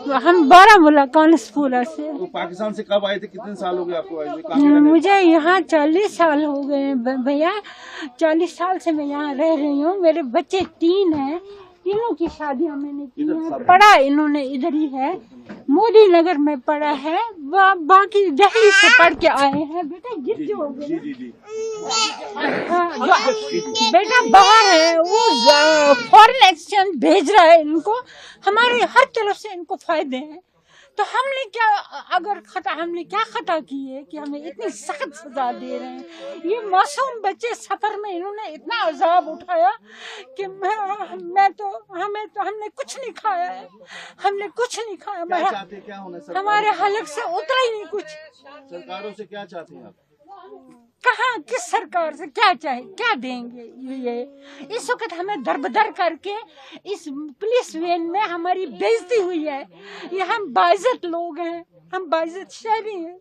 हम बारामूला कानसपुरा से। तो पाकिस्तान से कब आए थे, कितने साल हो गए आपको आए हुए? कहाँ पे रहने? मुझे यहाँ 40 साल हो गए भैया, 40 साल से मैं यहाँ रह रही हूँ। मेरे बच्चे 3 हैं, तीनों की शादियाँ मैंने की हैं। पढ़ा इन्होंने इधर ही है, मोदी नगर में पढ़ा है, बाकी दिल्ली से पढ़ के आए हैं। बेटा गिफ्ट हो गए, जी। हाँ, बेटा बाहर है, वो फॉरेन एक्सचेंज भेज रहा है इनको, हमारे हर तरफ से इनको फायदे हैं। तो हमने क्या खता की है कि हमें इतनी सख्त सजा दे रहे हैं। ये मासूम बच्चे सफर में इन्होंने इतना अजाब उठाया कि हमने कुछ नहीं खाया है, हमने कुछ नहीं खाया। क्या चाहते हैं, क्या होना सरकार? हमारे हलक से उतरा ही नहीं कुछ। सरकारों से क्या चाहते हैं आप? कहाँ किस सरकार से क्या चाहे, क्या देंगे ये? इस वक्त हमें दरबदर करके इस पुलिस वैन में हमारी बेइज्जती हुई है। ये हम बाइज्जत लोग हैं, हम बाइज्जत शहरी हैं,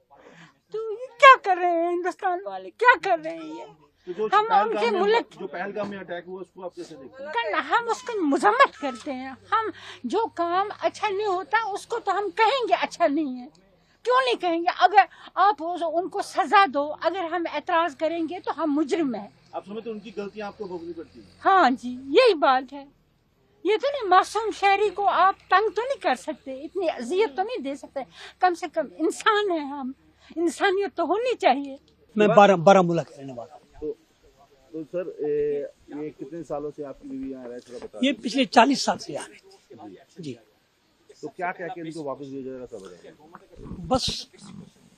तो ये क्या कर रहे हैं हिंदुस्तान वाले, क्या कर रहे हैं ये? तो हम उनके मुल्क जो पहलगाम में अटैक हुआ उसको आप कैसे देखते हैं? हम उसको मजम्मत करते हैं। हम जो काम अच्छा नहीं होता उसको तो हम कहेंगे अच्छा नहीं है, क्यों नहीं कहेंगे? अगर आप उनको सजा दो, अगर हम एतराज करेंगे तो हम मुजरिम हैं। आप समझते उनकी गलतियां आपको भोगनी पड़ती है? हाँ जी, यही बात है। ये तो नहीं, मासूम शहरी को आप तंग तो नहीं कर सकते, इतनी अजियत तो नहीं दे सकते। कम से कम इंसान है हम, इंसानियत तो होनी चाहिए। मैं बारामूला का रहने वाला हूँ। तो सर ये कितने सालों से आपकी बीवी यहाँ रह चुका बता? ये पिछले 40 साल से यहाँ रहती है जी। तो क्या क्या के इनको वापस भेजा जाएगा सब बताइए? बस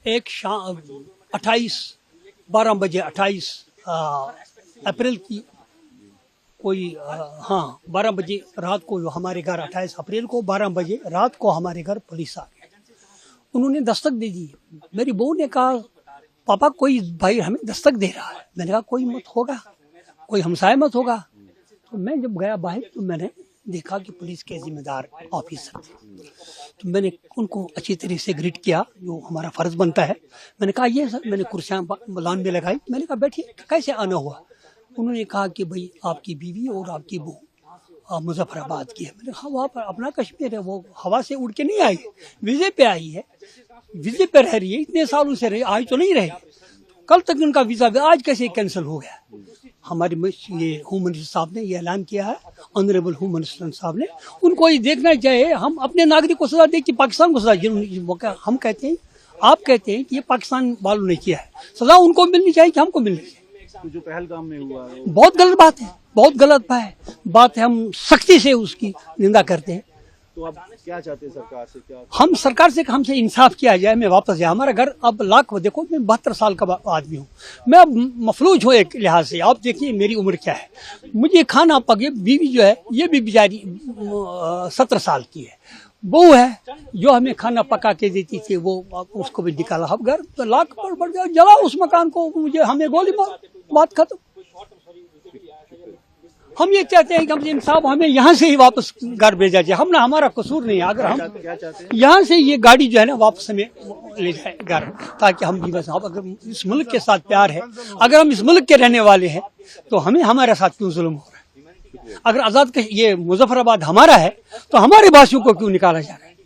एक शाम 12 बजे 28 अप्रैल की कोई 12 बजे रात को हमारे घर 28 अप्रैल को 12 बजे रात को हमारे घर पुलिस आ गई। उन्होंने दस्तक दे दी। मेरी बहू ने कहा पापा कोई भाई हमें दस्तक दे रहा है। मैंने कहा कोई मत होगा, कोई हमसाया मत होगा। तो मैं जब गया बाहर तो मैंने देखा कि पुलिस के जिम्मेदार ऑफिसर थे। तो मैंने उनको अच्छी तरह से ग्रीट किया, जो हमारा फर्ज बनता है। मैंने कहा ये सर, मैंने कुर्सियाँ लान में लगाई। मैंने कहा बैठिए, कैसे आना हुआ? उन्होंने कहा कि भाई आपकी बीवी और आपकी बहू मुजफ्फराबाद की है। मैंने कहा वहाँ पर अपना कश्मीर है, वो हवा से उड़ के नहीं आई, वीजे पे आई है, वीजे पे रह रही है, इतने सालों से रही, आज तो नहीं रही। कल तक उनका वीजा आज कैसे कैंसिल हो गया? हमारे ये होम मिनिस्टर साहब ने ये ऐलान किया है, ऑनरेबल होम मिनिस्टर साहब ने। उनको ये देखना चाहिए हम अपने नागरिक को सजा दे कि पाकिस्तान को सजा। हम कहते हैं, आप कहते हैं कि ये पाकिस्तान वालों ने किया है, सजा उनको मिलनी चाहिए कि हमको मिलनी चाहिए। तो जो पहलगाम में हुआ है बहुत गलत बात है, बहुत गलत बात है। हम सख्ती से उसकी निंदा करते हैं। तो आप क्या चाहते हैं सरकार से? क्या हम सरकार से हमसे इंसाफ किया जाए, मैं वापस जाए। हमारा घर अब देखो मैं 72 साल का आदमी हूँ, मैं अब मफलूज हूँ एक लिहाज से। आप देखिए मेरी उम्र क्या है, मुझे खाना पके। बीवी जो है ये भी बेचारी 17 साल की है। बहू है जो हमें खाना पका के देती थी, वो उसको भी निकाला। अब घर तो लाख पर बढ़ गया, जला उस मकान को, मुझे हमें गोली मार, बात खत्म। हम ये चाहते हैं कि हमसे इंसाफ, हमें यहाँ से ही वापस घर भेजा जाए। हम ना, हमारा कसूर नहीं है। अगर हम क्या चाहते हैं? यहाँ से ये गाड़ी जो है ना वापस हमें ले जाए घर, ताकि हम भी बस, अगर इस मुल्क के साथ प्यार है, अगर हम इस मुल्क के रहने वाले हैं, तो हमें हमारे साथ क्यों जुल्म हो रहा है? अगर आजाद ये मुजफ्फराबाद हमारा है तो हमारे वासियों को क्यों निकाला जा रहा है?